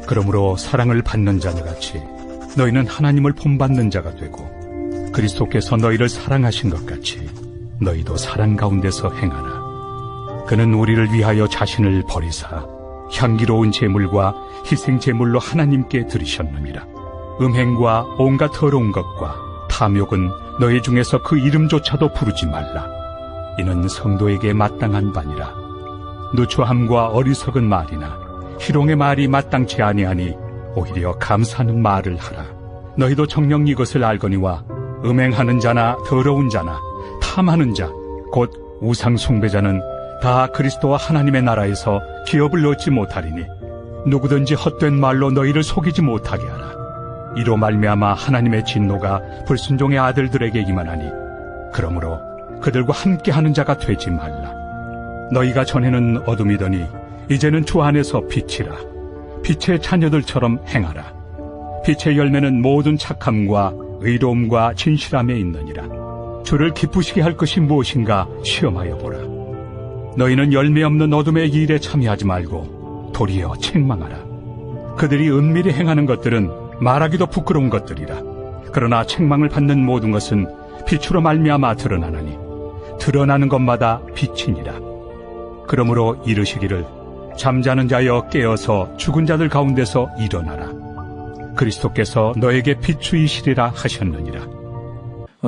그러므로 사랑을 받는 자들같이 너희는 하나님을 본받는 자가 되고 그리스도께서 너희를 사랑하신 것 같이 너희도 사랑 가운데서 행하라. 그는 우리를 위하여 자신을 버리사 향기로운 제물과 희생 제물로 하나님께 드리셨느니라. 음행과 온갖 더러운 것과 탐욕은 너희 중에서 그 이름조차도 부르지 말라. 이는 성도에게 마땅한 바니라. 누추함과 어리석은 말이나 희롱의 말이 마땅치 아니하니 오히려 감사하는 말을 하라. 너희도 정녕 이것을 알거니와 음행하는 자나 더러운 자나 탐하는 자 곧 우상 숭배자는 다 그리스도와 하나님의 나라에서 기업을 얻지 못하리니 누구든지 헛된 말로 너희를 속이지 못하게 하라. 이로 말미암아 하나님의 진노가 불순종의 아들들에게 임하나니 그러므로 그들과 함께하는 자가 되지 말라. 너희가 전에는 어둠이더니 이제는 주 안에서 빛이라. 빛의 자녀들처럼 행하라. 빛의 열매는 모든 착함과 의로움과 진실함에 있느니라. 주를 기쁘시게 할 것이 무엇인가 시험하여 보라. 너희는 열매 없는 어둠의 일에 참여하지 말고 도리어 책망하라. 그들이 은밀히 행하는 것들은 말하기도 부끄러운 것들이라. 그러나 책망을 받는 모든 것은 빛으로 말미암아 드러나나니 드러나는 것마다 빛이니라. 그러므로 이르시기를 잠자는 자여 깨어서 죽은 자들 가운데서 일어나라. 그리스도께서 너에게 비추이시리라 하셨느니라.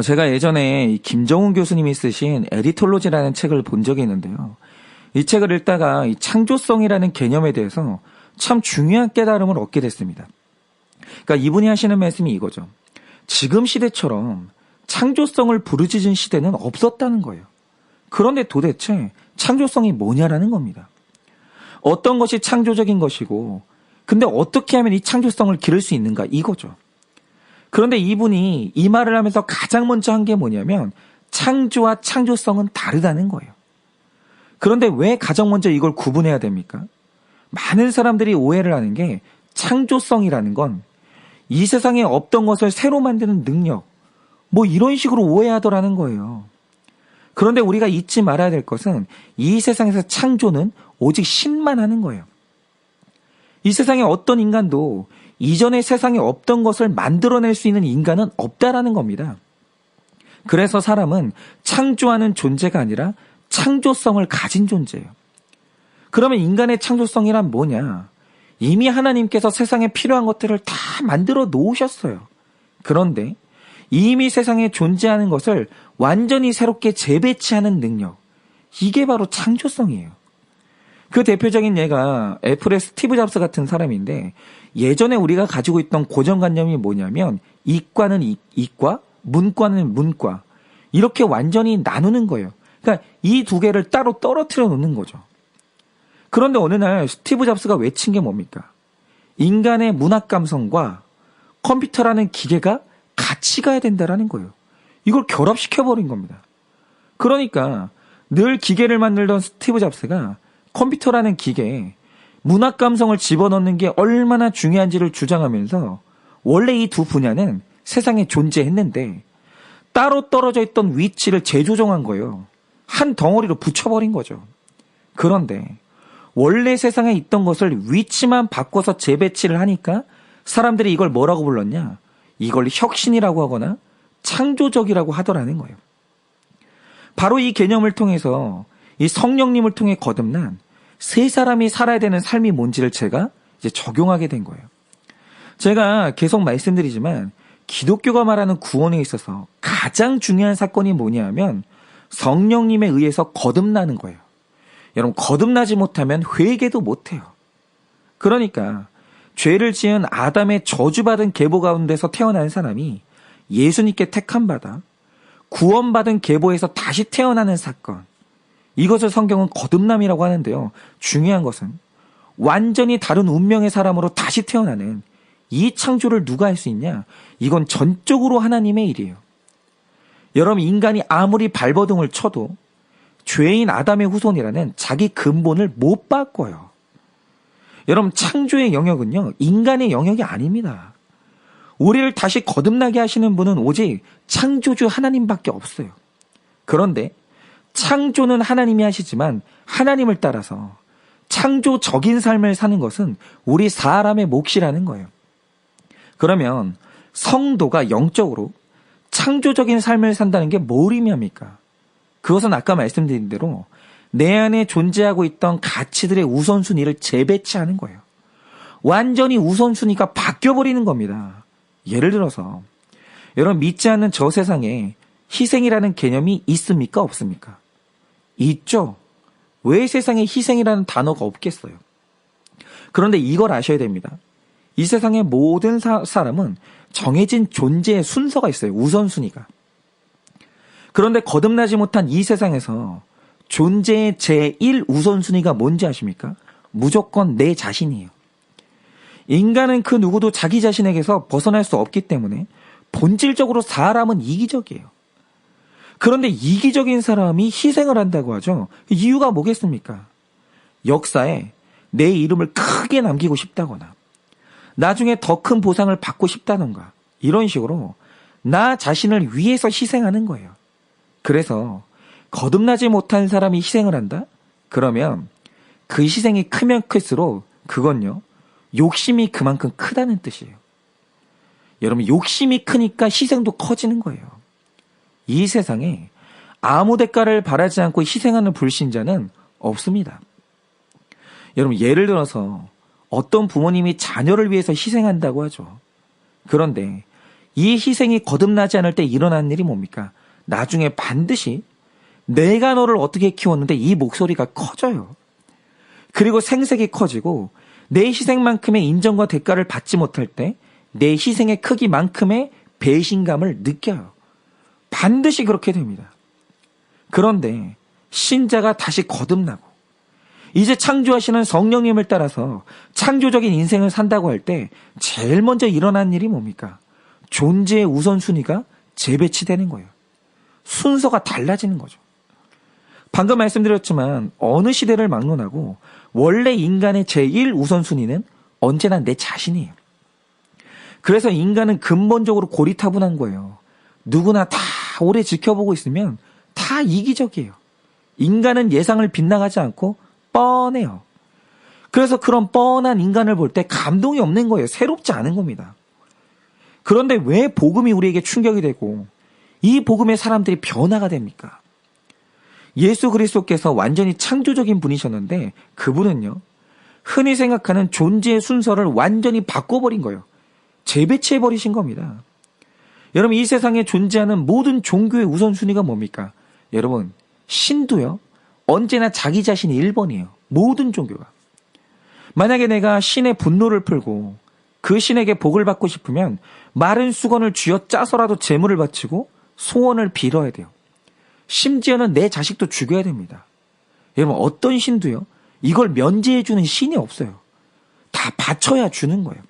제가 예전에 김정훈 교수님이 쓰신 에디톨로지라는 책을 본 적이 있는데요. 이 책을 읽다가 이 창조성이라는 개념에 대해서 참 중요한 깨달음을 얻게 됐습니다. 그러니까 이분이 하시는 말씀이 이거죠. 지금 시대처럼 창조성을 부르짖은 시대는 없었다는 거예요. 그런데 도대체 창조성이 뭐냐라는 겁니다. 어떤 것이 창조적인 것이고 근데 어떻게 하면 이 창조성을 기를 수 있는가 이거죠. 그런데 이분이 이 말을 하면서 가장 먼저 한 게 뭐냐면 창조와 창조성은 다르다는 거예요. 그런데 왜 가장 먼저 이걸 구분해야 됩니까? 많은 사람들이 오해를 하는 게 창조성이라는 건 이 세상에 없던 것을 새로 만드는 능력 뭐 이런 식으로 오해하더라는 거예요. 그런데 우리가 잊지 말아야 될 것은 이 세상에서 창조는 오직 신만 하는 거예요. 이 세상에 어떤 인간도 이전의 세상에 없던 것을 만들어낼 수 있는 인간은 없다라는 겁니다. 그래서 사람은 창조하는 존재가 아니라 창조성을 가진 존재예요. 그러면 인간의 창조성이란 뭐냐? 이미 하나님께서 세상에 필요한 것들을 다 만들어 놓으셨어요. 그런데 이미 세상에 존재하는 것을 완전히 새롭게 재배치하는 능력. 이게 바로 창조성이에요. 그 대표적인 예가 애플의 스티브 잡스 같은 사람인데 예전에 우리가 가지고 있던 고정관념이 뭐냐면 이과는 이과, 문과는 문과 이렇게 완전히 나누는 거예요. 그러니까 이 두 개를 따로 떨어뜨려 놓는 거죠. 그런데 어느 날 스티브 잡스가 외친 게 뭡니까? 인간의 문학 감성과 컴퓨터라는 기계가 같이 가야 된다라는 거예요. 이걸 결합시켜버린 겁니다. 그러니까 늘 기계를 만들던 스티브 잡스가 컴퓨터라는 기계에 문학 감성을 집어넣는 게 얼마나 중요한지를 주장하면서 원래 이 두 분야는 세상에 존재했는데 따로 떨어져 있던 위치를 재조정한 거예요. 한 덩어리로 붙여버린 거죠. 그런데 원래 세상에 있던 것을 위치만 바꿔서 재배치를 하니까 사람들이 이걸 뭐라고 불렀냐? 이걸 혁신이라고 하거나 창조적이라고 하더라는 거예요. 바로 이 개념을 통해서 이 성령님을 통해 거듭난 세 사람이 살아야 되는 삶이 뭔지를 제가 이제 적용하게 된 거예요. 제가 계속 말씀드리지만 기독교가 말하는 구원에 있어서 가장 중요한 사건이 뭐냐면 성령님에 의해서 거듭나는 거예요. 여러분 거듭나지 못하면 회개도 못해요. 그러니까 죄를 지은 아담의 저주받은 계보 가운데서 태어난 사람이 예수님께 택함받아 구원받은 계보에서 다시 태어나는 사건. 이것을 성경은 거듭남이라고 하는데요. 중요한 것은 완전히 다른 운명의 사람으로 다시 태어나는 이 창조를 누가 할 수 있냐? 이건 전적으로 하나님의 일이에요. 여러분 인간이 아무리 발버둥을 쳐도 죄인 아담의 후손이라는 자기 근본을 못 바꿔요. 여러분 창조의 영역은요. 인간의 영역이 아닙니다. 우리를 다시 거듭나게 하시는 분은 오직 창조주 하나님밖에 없어요. 그런데 창조는 하나님이 하시지만 하나님을 따라서 창조적인 삶을 사는 것은 우리 사람의 몫이라는 거예요. 그러면 성도가 영적으로 창조적인 삶을 산다는 게 뭘 의미합니까? 그것은 아까 말씀드린 대로 내 안에 존재하고 있던 가치들의 우선순위를 재배치하는 거예요. 완전히 우선순위가 바뀌어버리는 겁니다. 예를 들어서 여러분 믿지 않는 저 세상에 희생이라는 개념이 있습니까? 없습니까? 있죠. 왜 세상에 희생이라는 단어가 없겠어요? 그런데 이걸 아셔야 됩니다. 이 세상의 모든 사람은 정해진 존재의 순서가 있어요. 우선순위가. 그런데 거듭나지 못한 이 세상에서 존재의 제1 우선순위가 뭔지 아십니까? 무조건 내 자신이에요. 인간은 그 누구도 자기 자신에게서 벗어날 수 없기 때문에 본질적으로 사람은 이기적이에요. 그런데 이기적인 사람이 희생을 한다고 하죠. 이유가 뭐겠습니까? 역사에 내 이름을 크게 남기고 싶다거나 나중에 더 큰 보상을 받고 싶다던가 이런 식으로 나 자신을 위해서 희생하는 거예요. 그래서 거듭나지 못한 사람이 희생을 한다? 그러면 그 희생이 크면 클수록 그건요. 욕심이 그만큼 크다는 뜻이에요. 여러분 욕심이 크니까 희생도 커지는 거예요. 이 세상에 아무 대가를 바라지 않고 희생하는 불신자는 없습니다. 여러분 예를 들어서 어떤 부모님이 자녀를 위해서 희생한다고 하죠. 그런데 이 희생이 거듭나지 않을 때 일어나는 일이 뭡니까? 나중에 반드시 내가 너를 어떻게 키웠는데 이 목소리가 커져요. 그리고 생색이 커지고 내 희생만큼의 인정과 대가를 받지 못할 때 내 희생의 크기만큼의 배신감을 느껴요. 반드시 그렇게 됩니다. 그런데 신자가 다시 거듭나고 이제 창조하시는 성령님을 따라서 창조적인 인생을 산다고 할 때 제일 먼저 일어난 일이 뭡니까? 존재의 우선순위가 재배치되는 거예요. 순서가 달라지는 거죠. 방금 말씀드렸지만 어느 시대를 막론하고 원래 인간의 제1 우선순위는 언제나 내 자신이에요. 그래서 인간은 근본적으로 고리타분한 거예요. 누구나 다 오래 지켜보고 있으면 다 이기적이에요. 인간은 예상을 빗나가지 않고 뻔해요. 그래서 그런 뻔한 인간을 볼 때 감동이 없는 거예요. 새롭지 않은 겁니다. 그런데 왜 복음이 우리에게 충격이 되고 이 복음의 사람들이 변화가 됩니까? 예수 그리스도께서 완전히 창조적인 분이셨는데 그분은요. 흔히 생각하는 존재의 순서를 완전히 바꿔버린 거예요. 재배치해버리신 겁니다. 여러분 이 세상에 존재하는 모든 종교의 우선순위가 뭡니까? 여러분 신도요. 언제나 자기 자신이 1번이에요. 모든 종교가. 만약에 내가 신의 분노를 풀고 그 신에게 복을 받고 싶으면 마른 수건을 쥐어 짜서라도 제물을 바치고 소원을 빌어야 돼요. 심지어는 내 자식도 죽여야 됩니다. 여러분 어떤 신도요? 이걸 면제해주는 신이 없어요. 다 바쳐야 주는 거예요.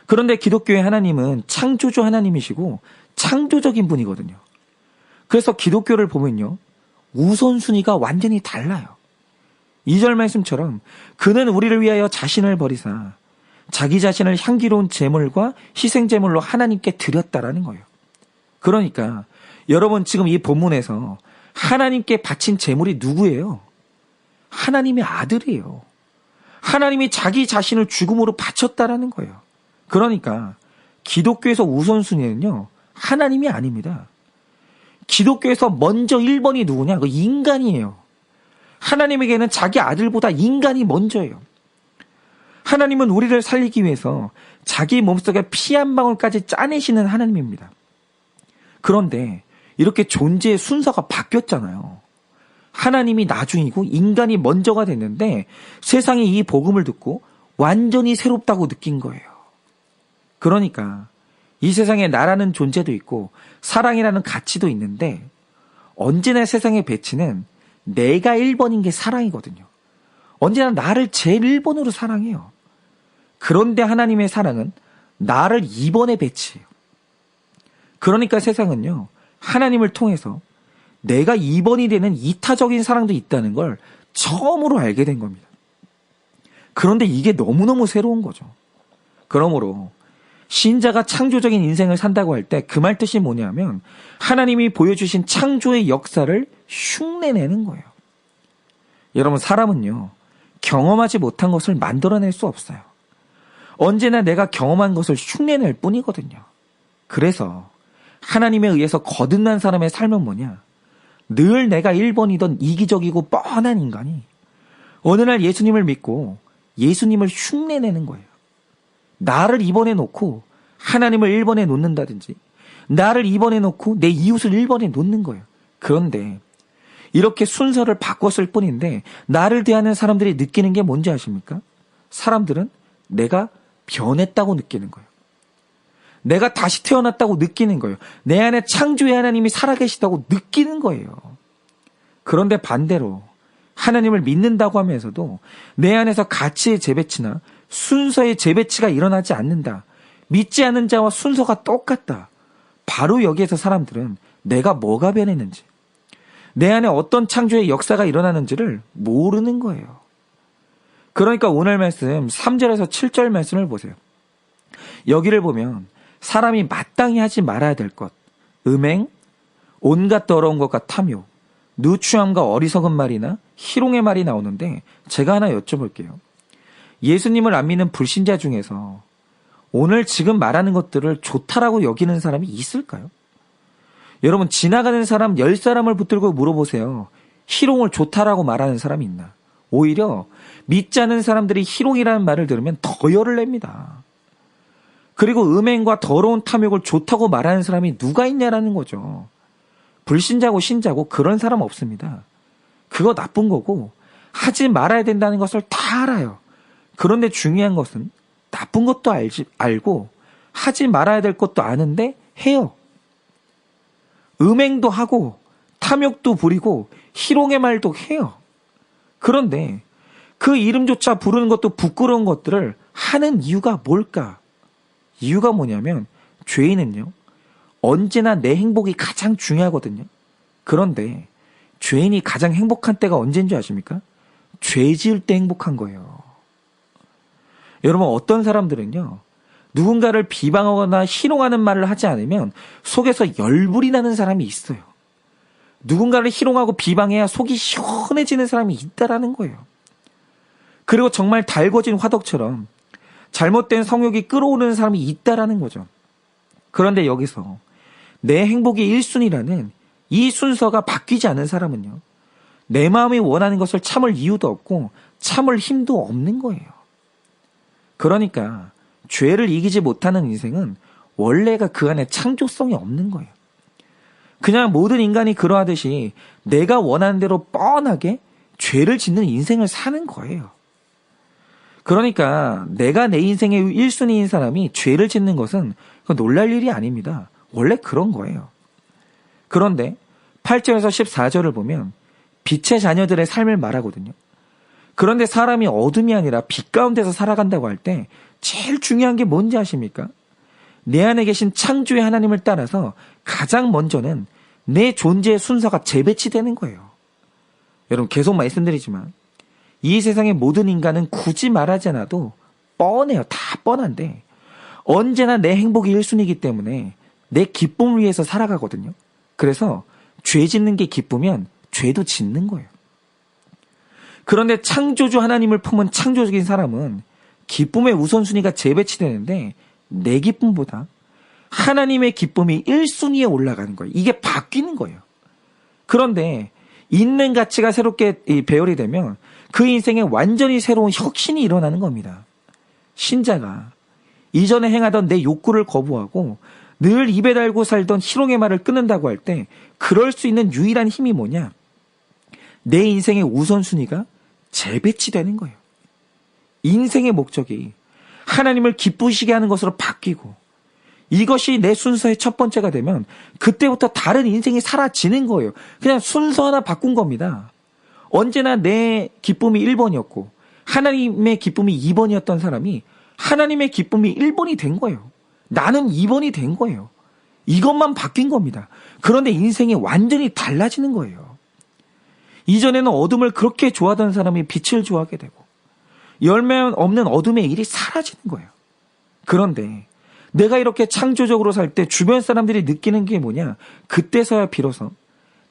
그런데 기독교의 하나님은 창조주 하나님이시고 창조적인 분이거든요. 그래서 기독교를 보면요. 우선순위가 완전히 달라요. 2절 말씀처럼 그는 우리를 위하여 자신을 버리사 자기 자신을 향기로운 제물과 희생제물로 하나님께 드렸다라는 거예요. 그러니까 여러분 지금 이 본문에서 하나님께 바친 제물이 누구예요? 하나님의 아들이에요. 하나님이 자기 자신을 죽음으로 바쳤다라는 거예요. 그러니까 기독교에서 우선순위는요. 하나님이 아닙니다. 기독교에서 먼저 1번이 누구냐? 그 인간이에요. 하나님에게는 자기 아들보다 인간이 먼저예요. 하나님은 우리를 살리기 위해서 자기 몸속에 피 한 방울까지 짜내시는 하나님입니다. 그런데 이렇게 존재의 순서가 바뀌었잖아요. 하나님이 나중이고 인간이 먼저가 됐는데 세상이 이 복음을 듣고 완전히 새롭다고 느낀 거예요. 그러니까 이 세상에 나라는 존재도 있고 사랑이라는 가치도 있는데 언제나 세상의 배치는 내가 1번인 게 사랑이거든요. 언제나 나를 제일 1번으로 사랑해요. 그런데 하나님의 사랑은 나를 2번에 배치해요. 그러니까 세상은요. 하나님을 통해서 내가 2번이 되는 이타적인 사랑도 있다는 걸 처음으로 알게 된 겁니다. 그런데 이게 너무너무 새로운 거죠. 그러므로 신자가 창조적인 인생을 산다고 할 때 그 말 뜻이 뭐냐면 하나님이 보여주신 창조의 역사를 흉내내는 거예요. 여러분 사람은요. 경험하지 못한 것을 만들어낼 수 없어요. 언제나 내가 경험한 것을 흉내낼 뿐이거든요. 그래서 하나님에 의해서 거듭난 사람의 삶은 뭐냐? 늘 내가 1번이던 이기적이고 뻔한 인간이 어느 날 예수님을 믿고 예수님을 흉내내는 거예요. 나를 2번에 놓고 하나님을 1번에 놓는다든지, 나를 2번에 놓고 내 이웃을 1번에 놓는 거예요. 그런데 이렇게 순서를 바꿨을 뿐인데 나를 대하는 사람들이 느끼는 게 뭔지 아십니까? 사람들은 내가 변했다고 느끼는 거예요. 내가 다시 태어났다고 느끼는 거예요. 내 안에 창조의 하나님이 살아계시다고 느끼는 거예요. 그런데 반대로 하나님을 믿는다고 하면서도 내 안에서 가치의 재배치나 순서의 재배치가 일어나지 않는다. 믿지 않는 자와 순서가 똑같다. 바로 여기에서 사람들은 내가 뭐가 변했는지, 내 안에 어떤 창조의 역사가 일어나는지를 모르는 거예요. 그러니까 오늘 말씀 3절에서 7절 말씀을 보세요. 여기를 보면 사람이 마땅히 하지 말아야 될 것, 음행, 온갖 더러운 것과 탐욕, 누추함과 어리석은 말이나 희롱의 말이 나오는데 제가 하나 여쭤볼게요. 예수님을 안 믿는 불신자 중에서 오늘 지금 말하는 것들을 좋다라고 여기는 사람이 있을까요? 여러분, 지나가는 사람 10사람을 붙들고 물어보세요. 희롱을 좋다라고 말하는 사람이 있나? 오히려 믿지 않는 사람들이 희롱이라는 말을 들으면 더 열을 냅니다. 그리고 음행과 더러운 탐욕을 좋다고 말하는 사람이 누가 있냐라는 거죠. 불신자고 신자고 그런 사람 없습니다. 그거 나쁜 거고 하지 말아야 된다는 것을 다 알아요. 그런데 중요한 것은 나쁜 것도 알고 하지 말아야 될 것도 아는데 해요. 음행도 하고 탐욕도 부리고 희롱의 말도 해요. 그런데 그 이름조차 부르는 것도 부끄러운 것들을 하는 이유가 뭘까? 이유가 뭐냐면 죄인은요, 언제나 내 행복이 가장 중요하거든요. 그런데 죄인이 가장 행복한 때가 언제인 줄 아십니까? 죄 지을 때 행복한 거예요. 여러분, 어떤 사람들은요, 누군가를 비방하거나 희롱하는 말을 하지 않으면 속에서 열불이 나는 사람이 있어요. 누군가를 희롱하고 비방해야 속이 시원해지는 사람이 있다라는 거예요. 그리고 정말 달궈진 화덕처럼 잘못된 성욕이 끌어오르는 사람이 있다라는 거죠. 그런데 여기서 내 행복이 1순위라는 이 순서가 바뀌지 않은 사람은요, 내 마음이 원하는 것을 참을 이유도 없고 참을 힘도 없는 거예요. 그러니까 죄를 이기지 못하는 인생은 원래가 그 안에 창조성이 없는 거예요. 그냥 모든 인간이 그러하듯이 내가 원하는 대로 뻔하게 죄를 짓는 인생을 사는 거예요. 그러니까 내가 내 인생의 1순위인 사람이 죄를 짓는 것은 놀랄 일이 아닙니다. 원래 그런 거예요. 그런데 8절에서 14절을 보면 빛의 자녀들의 삶을 말하거든요. 그런데 사람이 어둠이 아니라 빛 가운데서 살아간다고 할 때 제일 중요한 게 뭔지 아십니까? 내 안에 계신 창조의 하나님을 따라서 가장 먼저는 내 존재의 순서가 재배치되는 거예요. 여러분, 계속 말씀드리지만 이 세상의 모든 인간은 굳이 말하지 않아도 뻔해요. 다 뻔한데 언제나 내 행복이 1순위이기 때문에 내 기쁨을 위해서 살아가거든요. 그래서 죄 짓는 게 기쁘면 죄도 짓는 거예요. 그런데 창조주 하나님을 품은 창조적인 사람은 기쁨의 우선순위가 재배치되는데 내 기쁨보다 하나님의 기쁨이 1순위에 올라가는 거예요. 이게 바뀌는 거예요. 그런데 있는 가치가 새롭게 배열이 되면 그 인생에 완전히 새로운 혁신이 일어나는 겁니다. 신자가 이전에 행하던 내 욕구를 거부하고 늘 입에 달고 살던 희롱의 말을 끊는다고 할 때 그럴 수 있는 유일한 힘이 뭐냐? 내 인생의 우선순위가 재배치되는 거예요. 인생의 목적이 하나님을 기쁘시게 하는 것으로 바뀌고 이것이 내 순서의 첫 번째가 되면 그때부터 다른 인생이 사라지는 거예요. 그냥 순서 하나 바꾼 겁니다. 언제나 내 기쁨이 1번이었고 하나님의 기쁨이 2번이었던 사람이 하나님의 기쁨이 1번이 된 거예요. 나는 2번이 된 거예요. 이것만 바뀐 겁니다. 그런데 인생이 완전히 달라지는 거예요. 이전에는 어둠을 그렇게 좋아하던 사람이 빛을 좋아하게 되고 열매 없는 어둠의 일이 사라지는 거예요. 그런데 내가 이렇게 창조적으로 살 때 주변 사람들이 느끼는 게 뭐냐? 그때서야 비로소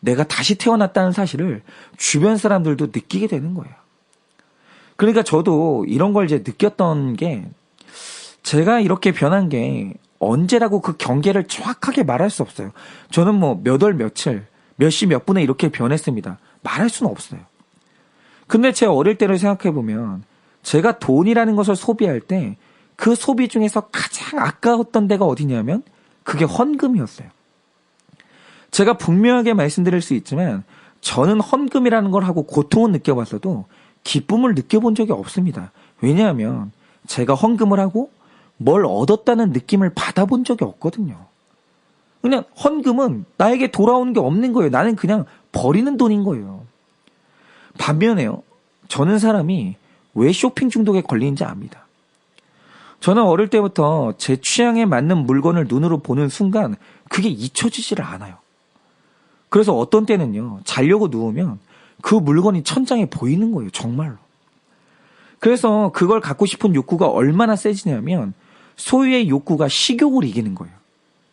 내가 다시 태어났다는 사실을 주변 사람들도 느끼게 되는 거예요. 그러니까 저도 이런 걸 이제 느꼈던 게 제가 이렇게 변한 게 언제라고 그 경계를 정확하게 말할 수 없어요. 저는 뭐 몇 월 며칠, 몇 시 몇 분에 이렇게 변했습니다. 말할 수는 없어요. 근데 제 어릴 때를 생각해 보면 제가 돈이라는 것을 소비할 때 그 소비 중에서 가장 아까웠던 데가 어디냐면 그게 헌금이었어요. 제가 분명하게 말씀드릴 수 있지만 저는 헌금이라는 걸 하고 고통은 느껴봤어도 기쁨을 느껴본 적이 없습니다. 왜냐하면 제가 헌금을 하고 뭘 얻었다는 느낌을 받아본 적이 없거든요. 그냥 헌금은 나에게 돌아오는 게 없는 거예요. 나는 그냥 버리는 돈인 거예요. 반면에요. 저는 사람이 왜 쇼핑 중독에 걸리는지 압니다. 저는 어릴 때부터 제 취향에 맞는 물건을 눈으로 보는 순간 그게 잊혀지지를 않아요. 그래서 어떤 때는요. 자려고 누우면 그 물건이 천장에 보이는 거예요. 정말로. 그래서 그걸 갖고 싶은 욕구가 얼마나 세지냐면 소유의 욕구가 식욕을 이기는 거예요.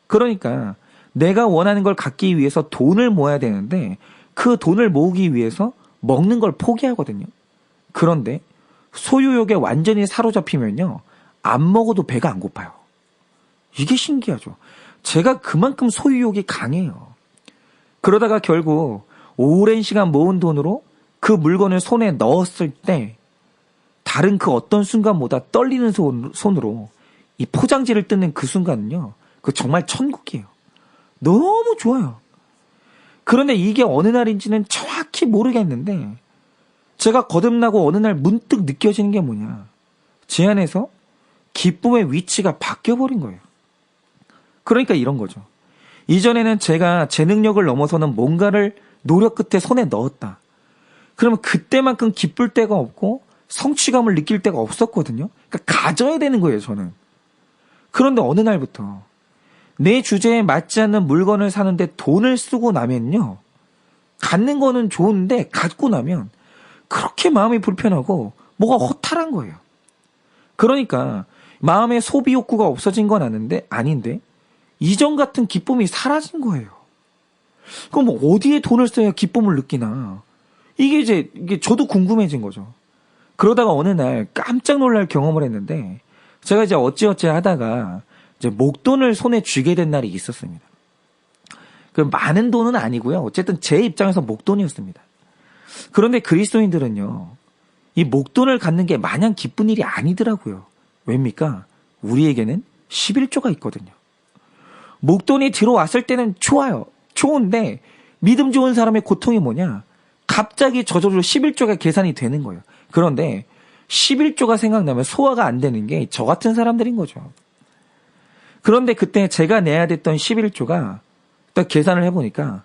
그러니까 내가 원하는 걸 갖기 위해서 돈을 모아야 되는데 그 돈을 모으기 위해서 먹는 걸 포기하거든요. 그런데 소유욕에 완전히 사로잡히면요. 안 먹어도 배가 안 고파요. 이게 신기하죠. 제가 그만큼 소유욕이 강해요. 그러다가 결국 오랜 시간 모은 돈으로 그 물건을 손에 넣었을 때 다른 그 어떤 순간보다 떨리는 손으로 이 포장지를 뜯는 그 순간은요. 그 정말 천국이에요. 너무 좋아요. 그런데 이게 어느 날인지는 정확히 모르겠는데 제가 거듭나고 어느 날 문득 느껴지는 게 뭐냐. 제 안에서 기쁨의 위치가 바뀌어버린 거예요. 그러니까 이런 거죠. 이전에는 제가 제 능력을 넘어서는 뭔가를 노력 끝에 손에 넣었다. 그러면 그때만큼 기쁠 때가 없고 성취감을 느낄 때가 없었거든요. 그러니까 가져야 되는 거예요, 저는. 그런데 어느 날부터 내 주제에 맞지 않는 물건을 사는데 돈을 쓰고 나면요. 갖는 거는 좋은데 갖고 나면 그렇게 마음이 불편하고 뭐가 허탈한 거예요. 그러니까 마음의 소비 욕구가 없어진 건 아닌데 이전 같은 기쁨이 사라진 거예요. 그럼 뭐 어디에 돈을 써야 기쁨을 느끼나? 이게 저도 궁금해진 거죠. 그러다가 어느 날 깜짝 놀랄 경험을 했는데 제가 이제 어찌어찌 하다가 이제 목돈을 손에 쥐게 된 날이 있었습니다. 그 많은 돈은 아니고요. 어쨌든 제 입장에서 목돈이었습니다. 그런데 그리스도인들은요. 이 목돈을 갖는 게 마냥 기쁜 일이 아니더라고요. 왜입니까? 우리에게는 11조가 있거든요. 목돈이 들어왔을 때는 좋아요. 좋은데 믿음 좋은 사람의 고통이 뭐냐? 갑자기 저절로 11조가 계산이 되는 거예요. 그런데 11조가 생각나면 소화가 안 되는 게 저 같은 사람들인 거죠. 그런데 그때 제가 내야 됐던 11조가 딱 계산을 해보니까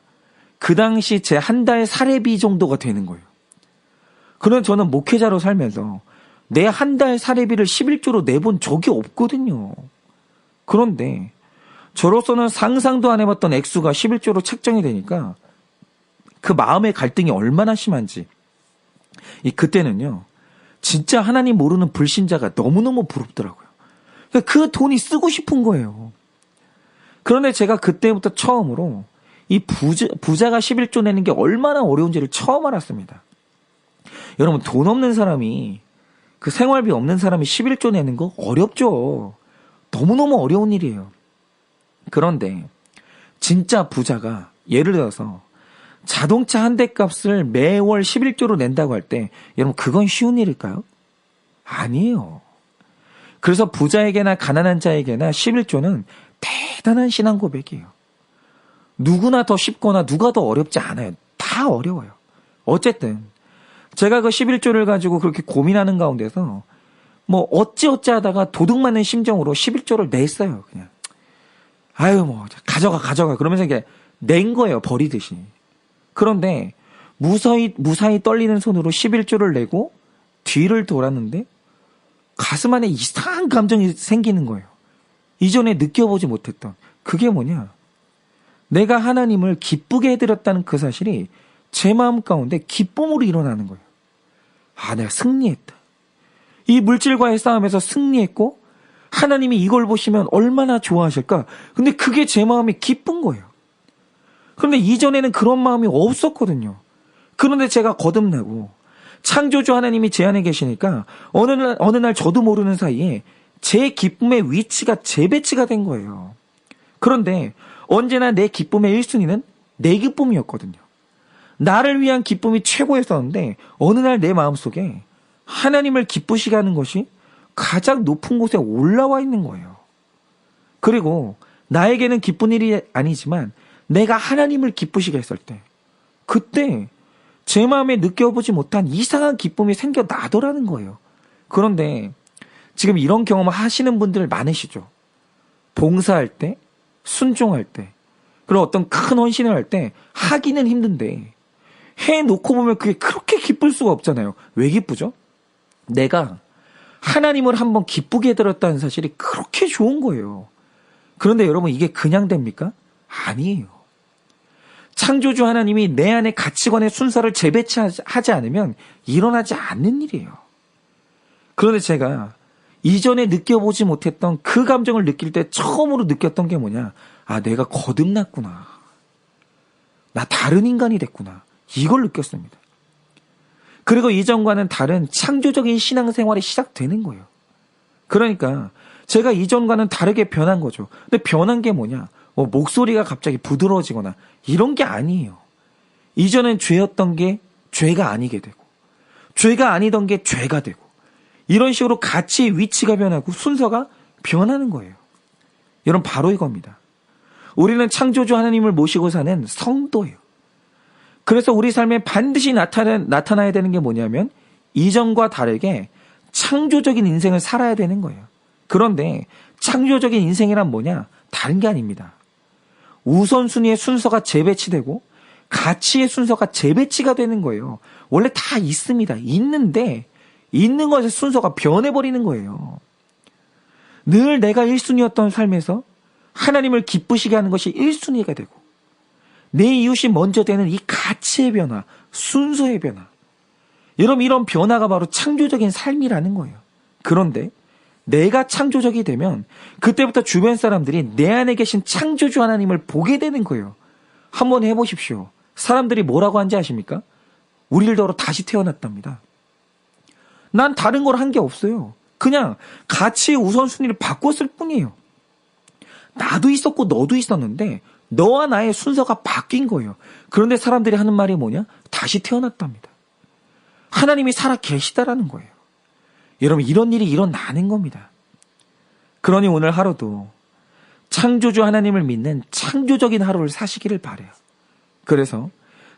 그 당시 제 한 달 사례비 정도가 되는 거예요. 그런 저는 목회자로 살면서 내 한 달 사례비를 11조로 내본 적이 없거든요. 그런데 저로서는 상상도 안 해봤던 액수가 11조로 책정이 되니까 그 마음의 갈등이 얼마나 심한지. 그때는요. 진짜 하나님 모르는 불신자가 너무너무 부럽더라고요. 그 돈이 쓰고 싶은 거예요. 그런데 제가 그때부터 처음으로 이 부자가 11조 내는 게 얼마나 어려운지를 처음 알았습니다. 여러분 돈 없는 사람이 그 생활비 없는 사람이 11조 내는 거 어렵죠. 너무너무 어려운 일이에요. 그런데 진짜 부자가 예를 들어서 자동차 한 대 값을 매월 11조로 낸다고 할 때 여러분 그건 쉬운 일일까요? 아니에요. 그래서 부자에게나 가난한 자에게나 11조는 대단한 신앙 고백이에요. 누구나 더 쉽거나 누가 더 어렵지 않아요. 다 어려워요. 어쨌든 제가 그 11조를 가지고 그렇게 고민하는 가운데서 뭐 어찌어찌 하다가 도둑 맞는 심정으로 11조를 냈어요. 그냥 아유 뭐 가져가 그러면서 이게 낸 거예요. 버리듯이. 그런데 무사히 떨리는 손으로 11조를 내고 뒤를 돌았는데 가슴 안에 이상한 감정이 생기는 거예요. 이전에 느껴보지 못했던. 그게 뭐냐. 내가 하나님을 기쁘게 해드렸다는 그 사실이 제 마음 가운데 기쁨으로 일어나는 거예요. 아, 내가 승리했다. 이 물질과의 싸움에서 승리했고 하나님이 이걸 보시면 얼마나 좋아하실까. 근데 그게 제 마음이 기쁜 거예요. 그런데 이전에는 그런 마음이 없었거든요. 그런데 제가 거듭나고 창조주 하나님이 제 안에 계시니까 어느 날 저도 모르는 사이에 제 기쁨의 위치가 재배치가 된 거예요. 그런데 언제나 내 기쁨의 1순위는 내 기쁨이었거든요. 나를 위한 기쁨이 최고였었는데 어느 날 내 마음속에 하나님을 기쁘시게 하는 것이 가장 높은 곳에 올라와 있는 거예요. 그리고 나에게는 기쁜 일이 아니지만 내가 하나님을 기쁘시게 했을 때 그때 제 마음에 느껴보지 못한 이상한 기쁨이 생겨나더라는 거예요. 그런데 지금 이런 경험을 하시는 분들 많으시죠. 봉사할 때, 순종할 때, 그리고 어떤 큰 헌신을 할 때 하기는 힘든데 해놓고 보면 그게 그렇게 기쁠 수가 없잖아요. 왜 기쁘죠? 내가 하나님을 한번 기쁘게 해드렸다는 사실이 그렇게 좋은 거예요. 그런데 여러분 이게 그냥 됩니까? 아니에요. 창조주 하나님이 내 안에 가치관의 순서를 재배치하지 않으면 일어나지 않는 일이에요. 그런데 제가 이전에 느껴보지 못했던 그 감정을 느낄 때 처음으로 느꼈던 게 뭐냐? 아, 내가 거듭났구나. 나 다른 인간이 됐구나. 이걸 느꼈습니다. 그리고 이전과는 다른 창조적인 신앙생활이 시작되는 거예요. 그러니까 제가 이전과는 다르게 변한 거죠. 근데 변한 게 뭐냐? 목소리가 갑자기 부드러워지거나 이런 게 아니에요. 이전엔 죄였던 게 죄가 아니게 되고 죄가 아니던 게 죄가 되고 이런 식으로 가치의 위치가 변하고 순서가 변하는 거예요. 여러분 바로 이겁니다. 우리는 창조주 하나님을 모시고 사는 성도예요. 그래서 우리 삶에 반드시 나타나야 되는 게 뭐냐면 이전과 다르게 창조적인 인생을 살아야 되는 거예요. 그런데 창조적인 인생이란 뭐냐? 다른 게 아닙니다. 우선순위의 순서가 재배치되고 가치의 순서가 재배치가 되는 거예요. 원래 다 있습니다. 있는데 있는 것의 순서가 변해버리는 거예요. 늘 내가 1순위였던 삶에서 하나님을 기쁘시게 하는 것이 1순위가 되고 내 이웃이 먼저 되는 이 가치의 변화, 순서의 변화. 여러분 이런 변화가 바로 창조적인 삶이라는 거예요. 그런데 내가 창조적이 되면 그때부터 주변 사람들이 내 안에 계신 창조주 하나님을 보게 되는 거예요. 한번 해보십시오. 사람들이 뭐라고 하는지 아십니까? 우리를 더러 다시 태어났답니다. 난 다른 걸 한 게 없어요. 그냥 가치의 우선순위를 바꿨을 뿐이에요. 나도 있었고 너도 있었는데 너와 나의 순서가 바뀐 거예요. 그런데 사람들이 하는 말이 뭐냐? 다시 태어났답니다. 하나님이 살아 계시다라는 거예요. 여러분 이런 일이 일어나는 겁니다. 그러니 오늘 하루도 창조주 하나님을 믿는 창조적인 하루를 사시기를 바라요. 그래서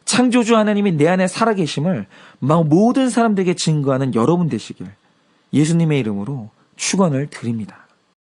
창조주 하나님이 내 안에 살아계심을 모든 사람들에게 증거하는 여러분 되시길 예수님의 이름으로 축원을 드립니다.